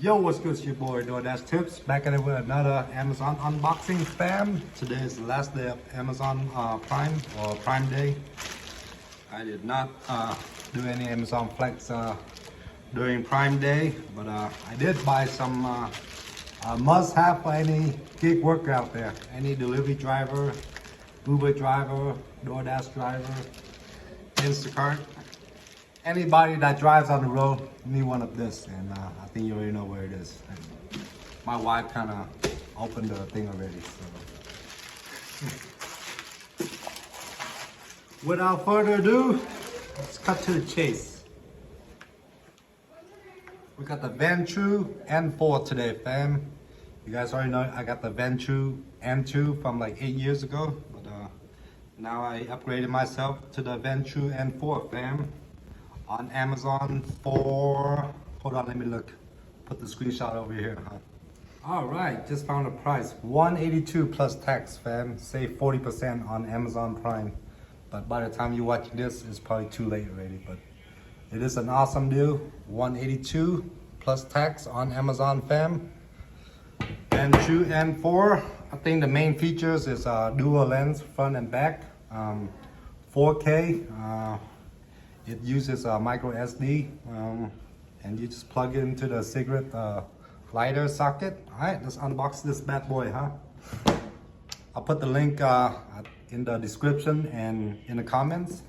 Yo, what's good? It's your boy DoorDash Tips back at it with another Amazon unboxing, fam. Today is the last day of Amazon Prime or Prime Day. I did not do any Amazon Flex during Prime Day, but I did buy some must-have for any gig worker out there. Any delivery driver, Uber driver, DoorDash driver, Instacart. Anybody that drives on the road need one of this, and I think you already know where it is. And my wife kind of opened the thing already. So. Without further ado, let's cut to the chase. We got the Venture N4 today, fam. You guys already know I got the Venture N2 from like 8 years ago, but now I upgraded myself to the Venture N4, fam. On Amazon for, hold on, let me look. Put the screenshot over here. All right, just found a price, $182 plus tax, fam. Save 40% on Amazon Prime. But by the time you're watching this, it's probably too late already. But it is an awesome deal. $182 plus tax on Amazon, fam. And Venture N4, I think the main features is dual lens, front and back, 4K. It uses a micro SD, and you just plug it into the cigarette lighter socket. All right, let's unbox this bad boy, huh? I'll put the link in the description and in the comments.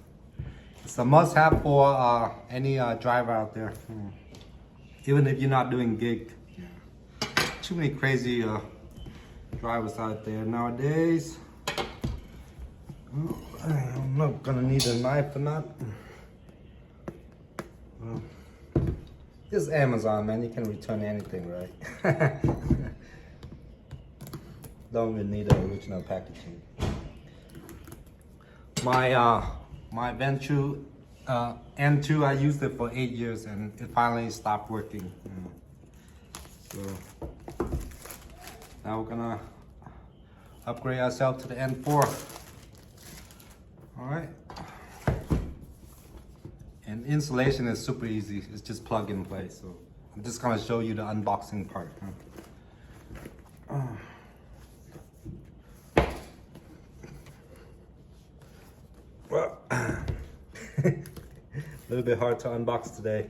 It's a must-have for any driver out there, even if you're not doing gig. Too many crazy drivers out there nowadays. I'm not gonna need a knife or not. This is Amazon, man. You can return anything, right? Don't even need the original packaging. My Venture N2, I used it for 8 years and it finally stopped working. So now we're gonna upgrade ourselves to the N4. All right. And installation is super easy. It's just plug and play. So I'm just gonna show you the unboxing part. Well, a little bit hard to unbox today.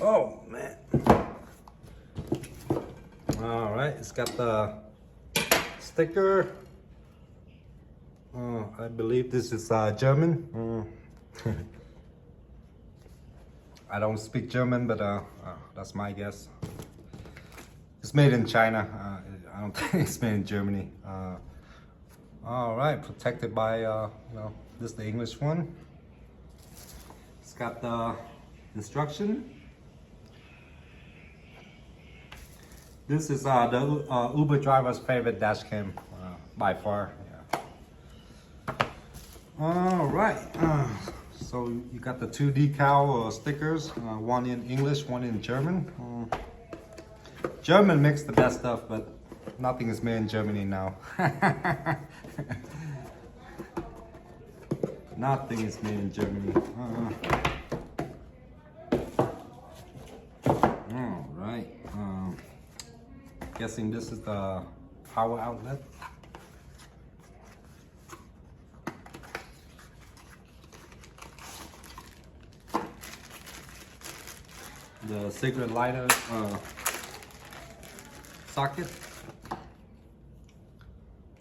Oh man. All right, it's got the sticker. I believe this is German. I don't speak German, but that's my guess. It's made in China. I don't think it's made in Germany. All right, protected by, this is the English one. It's got the instruction. This is the Uber driver's favorite dash cam by far. Yeah. All right. So you got the 2 decal stickers, one in English, one in German. German makes the best stuff, but nothing is made in Germany now. Nothing is made in Germany. All right. Guessing this is the power outlet. The cigarette lighter socket.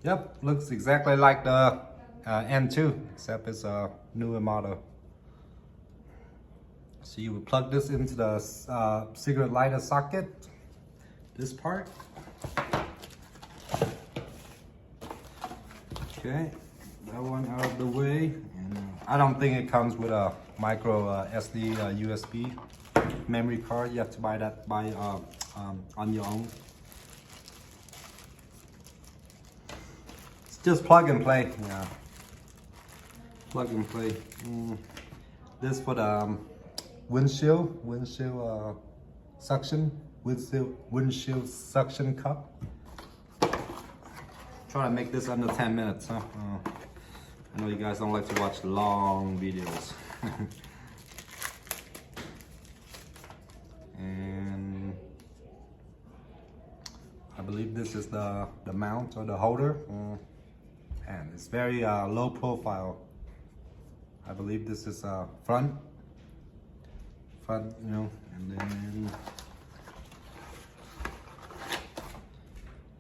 Yep, looks exactly like the N2, except it's a newer model. So you would plug this into the cigarette lighter socket. This part. Okay, that one out of the way. And I don't think it comes with a micro SD USB memory card. You have to buy that on your own. It's just plug and play. Yeah, plug and play. This for the windshield suction windshield suction cup. Try to make this under 10 minutes, huh? I know you guys don't like to watch long videos. And I believe this is the mount or the holder. And it's very low profile. I believe this is front, you know, and then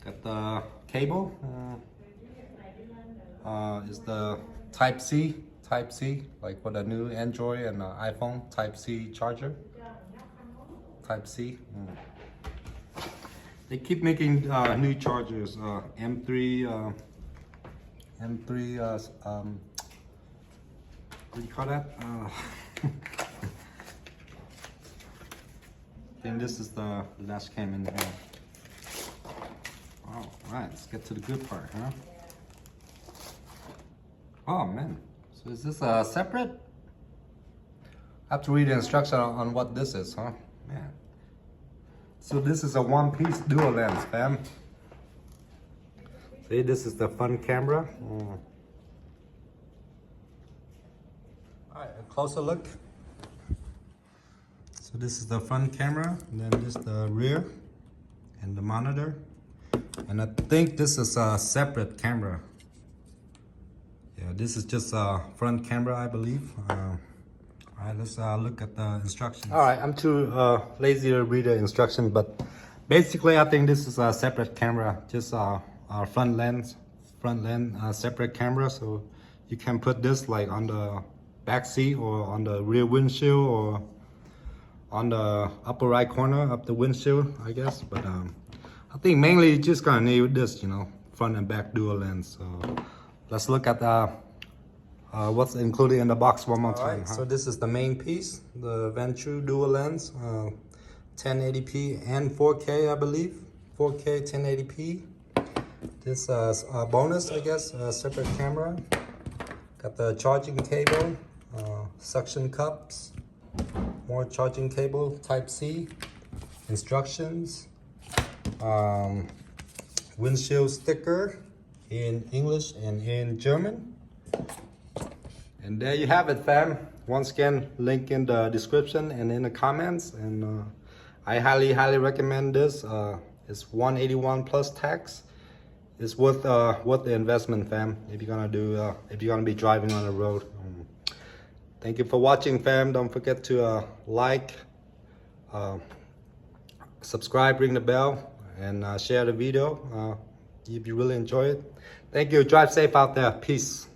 got the cable. Is the Type C, like for the new Android and iPhone Type C charger. Type C. They keep making new chargers. M3. What do you call that? I think this is the dash cam in here. All right, let's get to the good part, huh? Oh man, so is this separate? I have to read the instruction on what this is, huh? Man. So this is a one-piece dual lens, fam. See, this is the front camera. Alright, a closer look. So this is the front camera, and then this is the rear and the monitor. And I think this is a separate camera. Yeah, this is just a front camera, I believe. Alright, let's look at the instructions. Alright, I'm too lazy to read the instructions, but basically I think this is a separate camera, just our front lens, separate camera. So you can put this like on the back seat or on the rear windshield or on the upper right corner of the windshield, I guess. But I think mainly you're just gonna need this, you know, front and back dual lens. So let's look at what's included in the box one more time. Right, huh? So this is the main piece, the Ventrue dual lens, 1080p and 4K, I believe. 4K 1080p. This a bonus, I guess, a separate camera. Got the charging cable, suction cups, more charging cable, Type C, instructions, windshield sticker in English and in German. And there you have it, fam. Once again, link in the description and in the comments. And I highly recommend this. It's $181 plus tax. It's worth the investment, fam. If you're gonna be driving on the road. Thank you for watching, fam. Don't forget to like, subscribe, ring the bell, and share the video if you really enjoy it. Thank you. Drive safe out there. Peace.